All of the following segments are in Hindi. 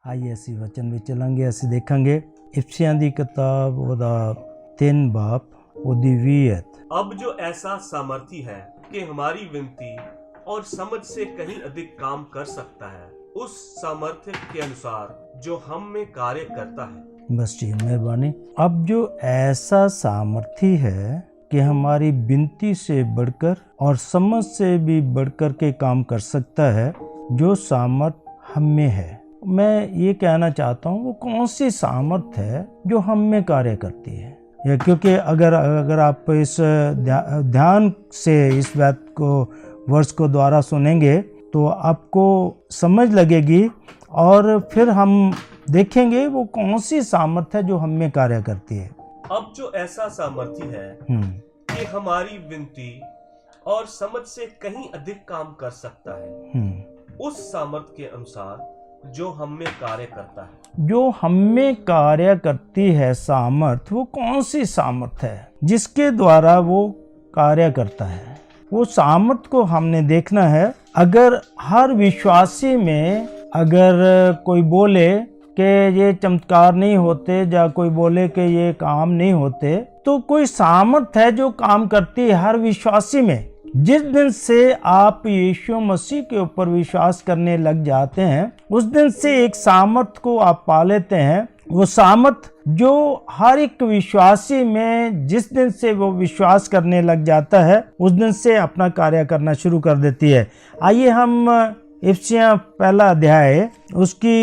आइए ਅਸੀਂ वचन ਵਿੱਚ ਚੱਲਾਂਗੇ। ਅਸੀਂ ਦੇਖਾਂਗੇ ਇਫਸੀਆਂ ਦੀ ਕਿਤਾਬ ਉਹਦਾ 3 ਬਾਪ ਉਹਦੀ 20। अब जो ऐसा सामर्थी है कि हमारी विनती और समझ से कहीं अधिक काम कर सकता है, उस सामर्थ्य के अनुसार जो हम में कार्य करता है। बस जी, मेहरबानी। अब जो ऐसा सामर्थी है कि हमारी विनती से बढ़कर और समझ से भी बढ़कर के काम कर सकता है, जो सामर्थ हम में है। मैं ये कहना चाहता हूँ वो कौन सी सामर्थ है जो हम में कार्य करती है। या क्योंकि अगर आप इस ध्यान से इस बात को वर्ष को द्वारा सुनेंगे तो आपको समझ लगेगी और फिर हम देखेंगे वो कौन सी सामर्थ है जो हम में कार्य करती है। अब जो ऐसा सामर्थी है कि हमारी विनती और समझ से कहीं अधिक काम कर सकता है, उस सामर्थ के अनुसार जो हम में कार्य करता है। जो हम में कार्य करती है सामर्थ, वो कौन सी सामर्थ है जिसके द्वारा वो कार्य करता है। वो सामर्थ को हमने देखना है। अगर हर विश्वासी में अगर कोई बोले कि ये चमत्कार नहीं होते या कोई बोले कि ये काम नहीं होते, तो कोई सामर्थ है जो काम करती है हर विश्वासी में। जिस दिन से आप यीशु मसीह के ऊपर विश्वास करने लग जाते हैं, उस दिन से एक सामर्थ को आप पा लेते हैं। वो सामर्थ जो हर एक विश्वासी में जिस दिन से वो विश्वास करने लग जाता है, उस दिन से अपना कार्य करना शुरू कर देती है। आइए हम इफिसियों पहला अध्याय उसकी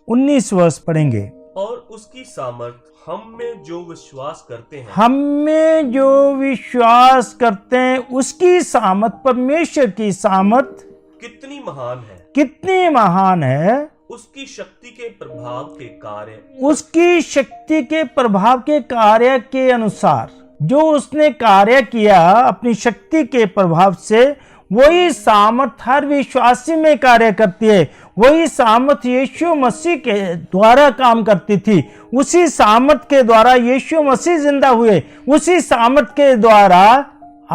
19 वर्ष पढ़ेंगे। और उसकी सामर्थ हम में जो विश्वास करते हैं, हम में जो विश्वास करते हैं उसकी सामर्थ, परमेश्वर की सामर्थ कितनी महान है, कितनी महान है। उसकी शक्ति के प्रभाव के कार्य, उसकी शक्ति के प्रभाव के कार्य के अनुसार जो उसने कार्य किया अपनी शक्ति के प्रभाव से, वही सामर्थ हर विश्वासी में कार्य करती है। वही सामर्थ यीशु मसीह के द्वारा काम करती थी। उसी सामर्थ के द्वारा यीशु मसीह जिंदा हुए। उसी सामर्थ के द्वारा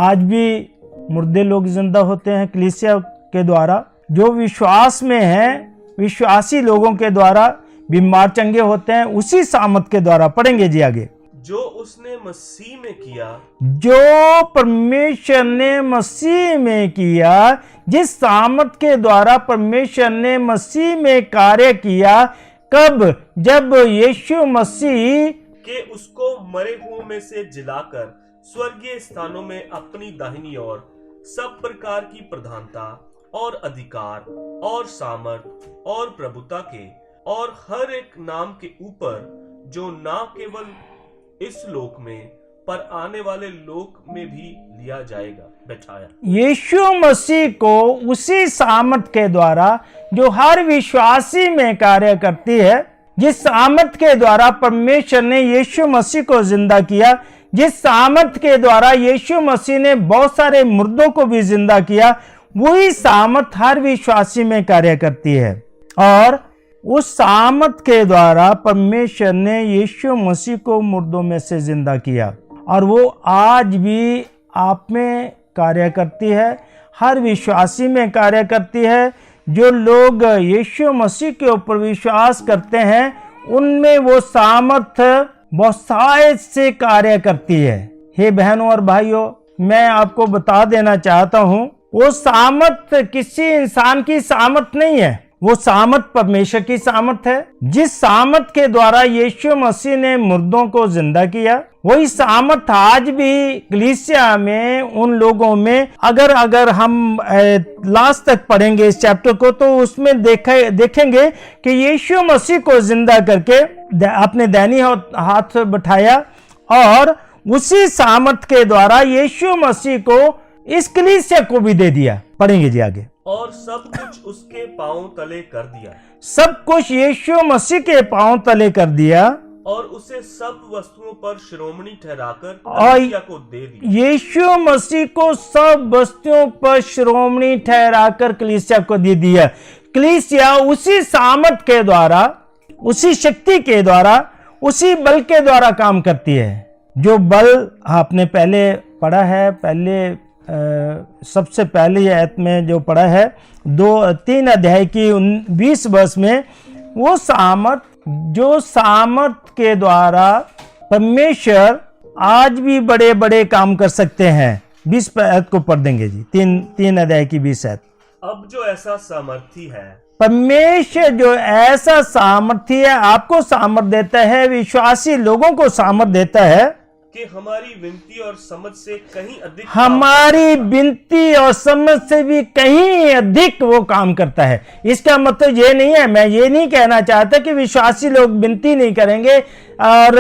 आज भी मुर्दे लोग जिंदा होते हैं कलीसिया के द्वारा। जो विश्वास में हैं, विश्वासी लोगों के द्वारा बीमार चंगे होते हैं उसी सामर्थ के द्वारा। पढ़ेंगे जी आगे। जो उसने मसीह में किया, जो परमेश्वर ने मसीह में किया, जिस सामर्थ के द्वारा परमेश्वर ने मसीह में कार्य किया। कब? जब यीशु मसीह के उसको मरे हुओं में से जिलाकर स्वर्गीय स्थानों में अपनी दाहिनी ओर सब प्रकार की प्रधानता और अधिकार और सामर्थ और प्रभुता के और हर एक नाम के ऊपर, जो ना केवल इस लोक में पर आने वाले लोक में भी लिया जाएगा, बैठाया। यीशु मसीह को उसी सामर्थ के द्वारा जो हर विश्वासी में कार्य करती है, जिस सामर्थ के द्वारा परमेश्वर ने यीशु मसीह को जिंदा किया, जिस सामर्थ के द्वारा यीशु मसीह ने बहुत सारे मुर्दों को भी जिंदा किया, वही सामर्थ हर विश्वासी में कार्य करती है। और उस सामर्थ के द्वारा परमेश्वर ने यीशु मसीह को मुर्दों में से जिंदा किया और वो आज भी आप में कार्य करती है, हर विश्वासी में कार्य करती है। जो लोग यीशु मसीह के ऊपर विश्वास करते हैं उनमें वो सामर्थ बहुत शायद से कार्य करती है। हे बहनों और भाइयों, मैं आपको बता देना चाहता हूँ, वो सामर्थ किसी इंसान की सामर्थ नहीं है, वो सामर्थ परमेश्वर की सामर्थ है। जिस सामर्थ के द्वारा यीशु मसीह ने मुर्दों को जिंदा किया, वही सामर्थ आज भी कलीसिया में उन लोगों में, अगर हम लास्ट तक पढ़ेंगे इस चैप्टर को, तो उसमें देखेंगे कि यीशु मसीह को जिंदा करके अपने दाहिनी हाथ बैठाया और उसी सामर्थ के द्वारा यीशु मसीह को इस कलीसिया को भी दे दिया। पढ़ेंगे जी आगे। और सब कुछ उसके पांव तले कर दिया, सब कुछ यीशु मसीह के पांव तले कर दिया और उसे सब वस्तुओं पर श्रोमणी ठहराकर और कलीसिया को दे दिया। यीशु मसीह को सब वस्तुओं पर श्रोमणी ठहराकर कलीसिया को दे दिया। कलीसिया उसी सामर्थ के द्वारा, उसी शक्ति के द्वारा, उसी बल के द्वारा काम करती है। जो बल आपने पहले पढ़ा है, सबसे पहले आयत में जो पढ़ा है 2-3 अध्याय की 20 वर्ष में, वो सामर्थ जो सामर्थ के द्वारा परमेश्वर आज भी बड़े बड़े काम कर सकते हैं। 20 आयत को पढ़ देंगे जी, 3 अध्याय की 20 आयत। अब जो ऐसा सामर्थी है, परमेश्वर जो ऐसा सामर्थ्य है, आपको सामर्थ देता है, विश्वासी लोगों को सामर्थ देता है कि हमारी विनती और समझ से कहीं अधिक हमारी विनती और समझ से भी कहीं अधिक वो काम करता है। इसका मतलब ये नहीं है, मैं ये नहीं कहना चाहता कि विश्वासी लोग विनती नहीं करेंगे और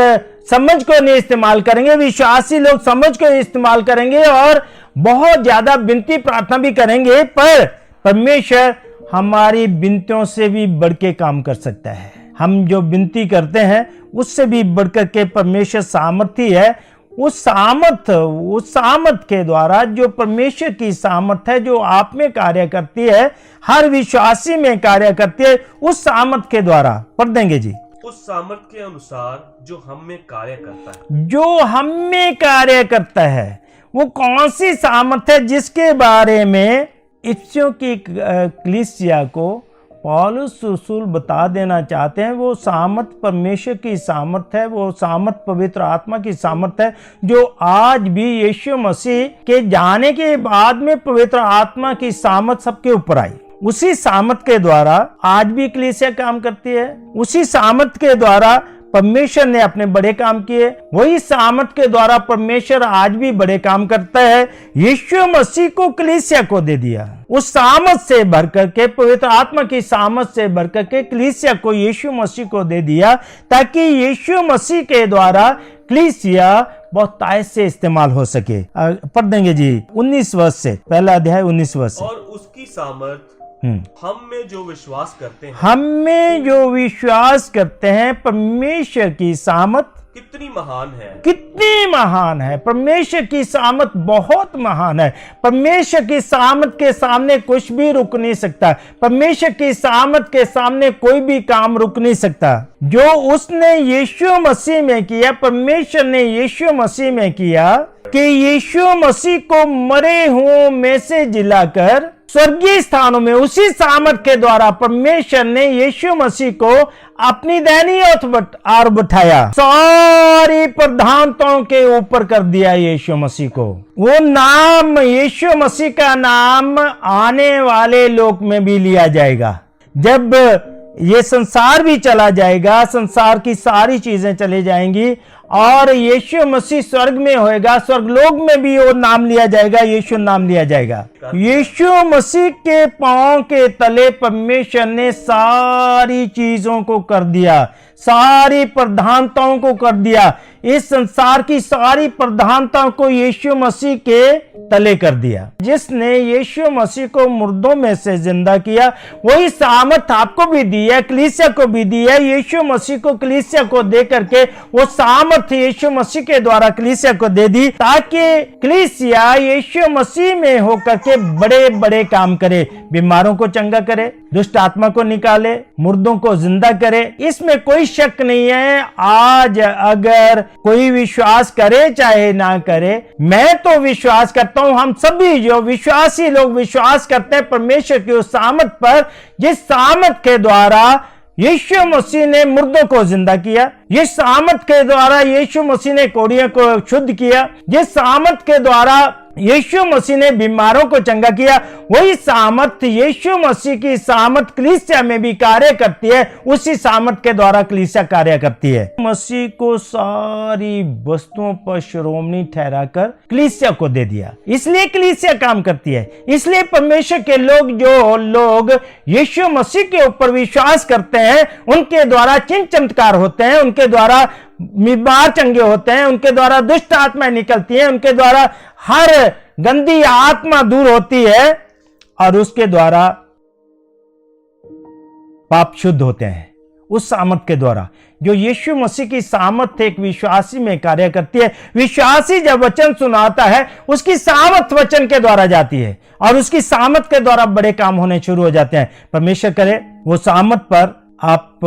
समझ को नहीं इस्तेमाल करेंगे। विश्वासी लोग समझ को इस्तेमाल करेंगे और बहुत ज्यादा विनती प्रार्थना भी करेंगे, पर परमेश्वर हमारी विनतियों से भी बढ़ के काम कर सकता है। हम जो विनती करते हैं उससे भी बढ़कर के परमेश्वर सामर्थी है। उस सामर्थ के द्वारा, जो परमेश्वर की सामर्थ है, जो आप में कार्य करती है, हर विश्वासी में कार्य करती है, उस सामर्थ के द्वारा पढ़ देंगे जी। उस सामर्थ के अनुसार जो हम में कार्य करता है। जो हम में कार्य करता है, वो कौन सी सामर्थ है जिसके बारे में इफिसियों की कलीसिया को पौलुस रसूल बता देना चाहते हैं। वो सामर्थ परमेश्वर की सामर्थ है, वो सामर्थ पवित्र आत्मा की सामर्थ है, जो आज भी यीशु मसीह के जाने के बाद में पवित्र आत्मा की सामर्थ सबके ऊपर आई। उसी सामर्थ के द्वारा आज भी कलीसिया काम करती है। उसी सामर्थ के द्वारा परमेश्वर ने अपने बड़े काम किए। वही सामर्थ के द्वारा परमेश्वर आज भी बड़े काम करता है। यीशु मसीह को कलीसिया को दे दिया। उस सामर्थ से भर करके, पवित्र आत्मा की सामर्थ से भर करके कलीसिया को यीशु मसीह को दे दिया, ताकि यीशु मसीह के द्वारा कलीसिया बहुत तायत से इस्तेमाल हो सके। पढ़ देंगे जी 19 वर्ष से, पहला अध्याय 19 वर्ष से। और उसकी सामर्थ हम में जो विश्वास करते हैं, हम में जो विश्वास करते हैं, परमेश्वर की सामर्थ कितनी महान है, कितनी महान है। परमेश्वर की सामर्थ बहुत महान है। परमेश्वर की सामर्थ के सामने कुछ भी रुक नहीं सकता। परमेश्वर की सामर्थ के सामने कोई भी काम रुक नहीं सकता। जो उसने यीशु मसीह में किया, परमेश्वर ने यीशु मसीह में किया, कि यीशु मसीह को मरे हुओं में से जिलाकर स्वर्गीय स्थानों में, उसी सामर्थ के द्वारा परमेश्वर ने यीशु मसीह को अपनी दाहिनी ओर बिठाया। सारी प्रधानताओं के ऊपर कर दिया यीशु मसीह को। वो नाम, यीशु मसीह का नाम आने वाले लोक में भी लिया जाएगा। जब ये संसार भी चला जाएगा, संसार की सारी चीजें चली जाएंगी और यीशु मसीह स्वर्ग में होएगा, स्वर्गलोक में भी वो नाम लिया जाएगा, यीशु नाम लिया जाएगा। यीशु मसीह के पांव के तले परमेश्वर ने सारी चीजों को कर दिया, सारी प्रधानताओं को कर दिया। इस संसार की सारी प्रधानताओं को यीशु मसीह के तले कर दिया। जिसने यीशु मसीह को मुर्दों में से जिंदा किया, वही सामर्थ आपको भी दी है, कलीसिया को भी दी है। यीशु मसीह को कलीसिया को दे करके वो सामर्थ यीशु मसीह के द्वारा कलीसिया को दे दी, ताकि कलीसिया यीशु मसीह में होकर के बड़े बड़े काम करे। बीमारों को चंगा करे, दुष्ट आत्मा को निकाले, मुर्दों को जिंदा करे। इसमें कोई शक नहीं है। आज अगर कोई विश्वास करे चाहे ना करे, मैं तो विश्वास करता हूं, हम सभी जो विश्वासी लोग विश्वास करते हैं परमेश्वर की उस सामर्थ पर, जिस सामर्थ के द्वारा यीशु मसीह ने मुर्दों को जिंदा किया, जिस सामर्थ के द्वारा यीशु मसीह ने कोढ़ियों को शुद्ध किया, जिस सामर्थ के द्वारा यीशु मसीह ने बीमारों को चंगा किया, वही सामर्थ यीशु मसीह की सामर्थ कलीसिया में भी कार्य करती है। उसी सामर्थ के द्वारा कलीसिया कार्य करती है। मसीह को सारी वस्तुओं पर शिरोमणि ठहराकर कलीसिया को दे दिया, इसलिए कलीसिया काम करती है। इसलिए परमेश्वर के लोग, जो लोग यीशु मसीह के ऊपर विश्वास करते हैं, उनके द्वारा चिन्ह चमत्कार होते हैं, उनके द्वारा बीमार चंगे होते हैं, उनके द्वारा दुष्ट आत्माएं निकलती हैं, उनके द्वारा हर गंदी आत्मा दूर होती है और उसके द्वारा पाप शुद्ध होते हैं। उस सामर्थ के द्वारा, जो यीशु मसीह की सामर्थ एक विश्वासी में कार्य करती है। विश्वासी जब वचन सुनाता है, उसकी सामर्थ वचन के द्वारा जाती है और उसकी सामर्थ के द्वारा बड़े काम होने शुरू हो जाते हैं। परमेश्वर करे वो सामर्थ पर आप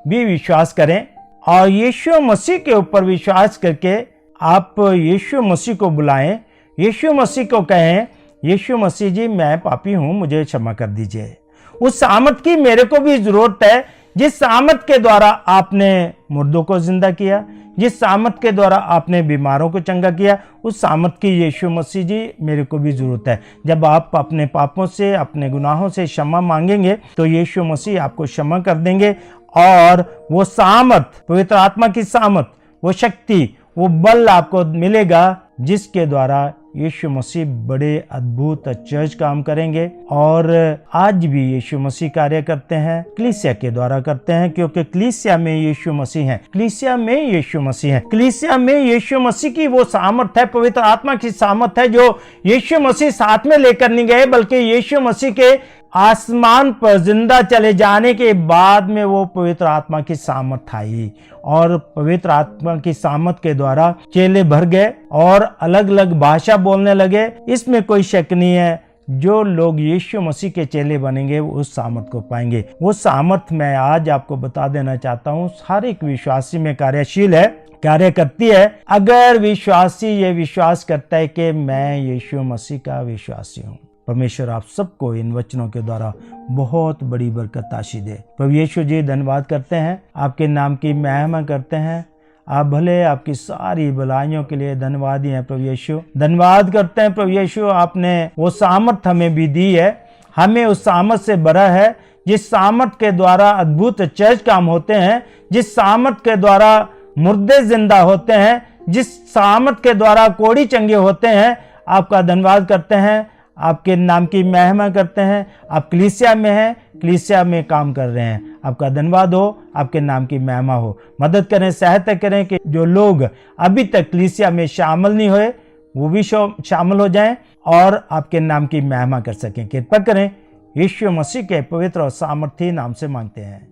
भी विश्वास करें और यीशु मसीह के ऊपर विश्वास करके आप यीशु मसीह को बुलाएं, यीशु मसीह को कहें, यीशु मसीह जी मैं पापी हूं, मुझे क्षमा कर दीजिए। उस सामर्थ की मेरे को भी जरूरत है। जिस सामर्थ के द्वारा आपने मुर्दों को जिंदा किया, जिस सामर्थ के द्वारा आपने बीमारों को चंगा किया, उस सामर्थ की यीशु मसीह जी मेरे को भी जरूरत है। जब आप अपने पापों से, अपने गुनाहों से क्षमा मांगेंगे तो यीशु मसीह आपको क्षमा कर देंगे और वो सामर्थ, पवित्र आत्मा की सामर्थ, वो शक्ति, वो बल आपको मिलेगा जिसके द्वारा यीशु मसीह बड़े अद्भुत आश्चर्य काम करेंगे। और आज भी यीशु मसीह कार्य करते हैं, कलीसिया के द्वारा करते हैं, क्योंकि कलीसिया में यीशु मसीह है, कलीसिया में यीशु मसीह है, कलीसिया में यीशु मसीह की वो सामर्थ है, पवित्र आत्मा की सामर्थ है जो यीशु मसीह साथ में लेकर नहीं गए, बल्कि यीशु मसीह के आसमान पर जिंदा चले जाने के बाद में वो पवित्र आत्मा की सामर्थ आई और पवित्र आत्मा की सामर्थ के द्वारा चेले भर गए और अलग अलग भाषा बोलने लगे। इसमें कोई शक नहीं है, जो लोग यीशु मसीह के चेले बनेंगे वो उस सामर्थ को पाएंगे। वो सामर्थ मैं आज आपको बता देना चाहता हूँ, हर एक विश्वासी में कार्यशील है, कार्य करती है। अगर विश्वासी ये विश्वास करता है कि मैं यीशु मसीह का विश्वासी हूँ, परमेश्वर आप सबको इन वचनों के द्वारा बहुत बड़ी बरकत आशीष दे। प्रभु यीशु जी धन्यवाद करते हैं, आपके नाम की महिमा करते हैं। आप भले, आपकी सारी भलाइयों के लिए धन्यवाद ही है प्रभु यीशु। धन्यवाद करते हैं प्रभु यीशु, आपने वो सामर्थ हमें भी दी है, हमें उस सामर्थ से भरा है जिस सामर्थ के द्वारा अद्भुत आश्चर्य काम होते हैं, जिस सामर्थ के द्वारा मुर्दे जिंदा होते हैं, जिस सामर्थ के द्वारा कोढ़ी चंगे होते हैं। आपका धन्यवाद करते हैं, आपके नाम की महिमा करते हैं। आप कलीसिया में हैं, कलीसिया में काम कर रहे हैं, आपका धन्यवाद हो, आपके नाम की महिमा हो। मदद करें, सहायता करें कि जो लोग अभी तक कलीसिया में शामिल नहीं हुए वो भी शामिल हो जाएं और आपके नाम की महिमा कर सकें। कृपा करें, यीशु मसीह के पवित्र और सामर्थी नाम से मांगते हैं।